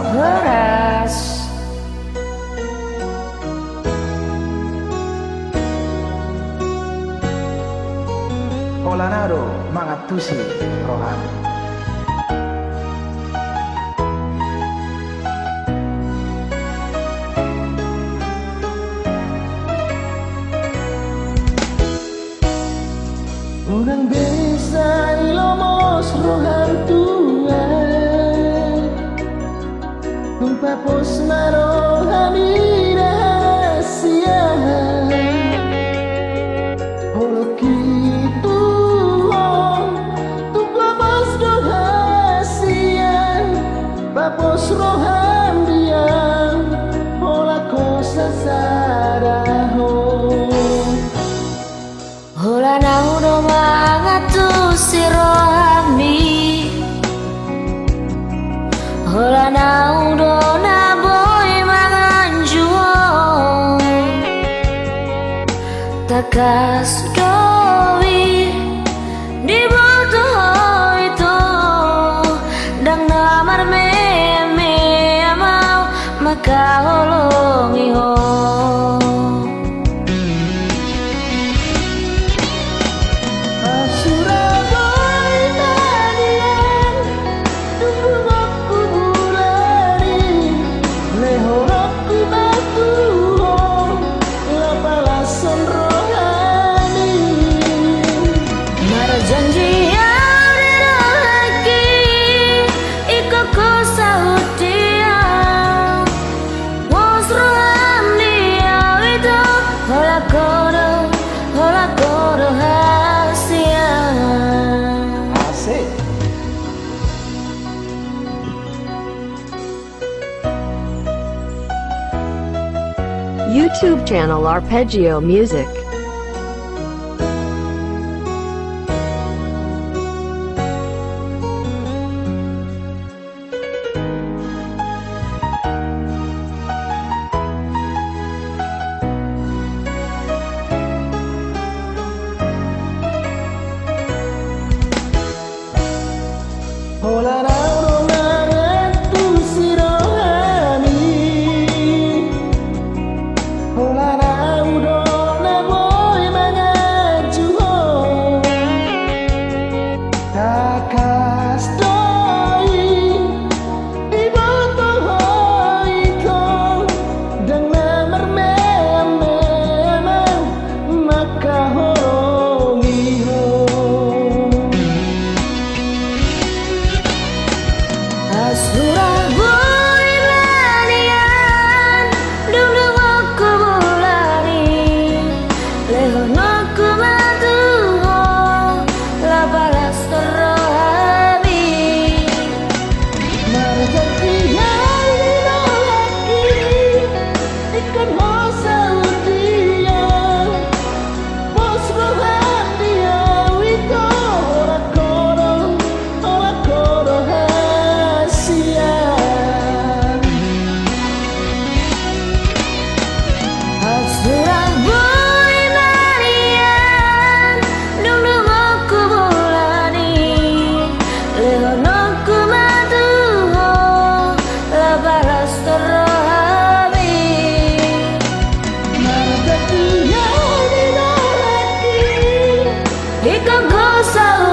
beras. Olanado mangatusi rohani. Orang desa ilomos rohan Tuhan Tumpapos marohami rahasia Holoki Tuhan Tumpapos rahasia Papos rohan dia Hola cosa saraho Hola naudo mangatusi rohami. Hola naudo na boy manganjuo. Takas doi di butuh itu dang namar me amau maka holongi ho. YouTube channel Arpeggio Music. Hola naudo mangatusi rohani Hola naudo na boy mangajuho Takas doi ibotoho ito Dang namar memang maka horongiho Surah boy lanian dulu aku mulai lehono aku matuho la balas terrohami Marjati yang lagi ikan hosa dia bos rohan dia wito ora koro hasia Surah boy lanian dulu aku mulai lehono aku matuho la balas terrohami Marjati yang lagi Ikaw ko sa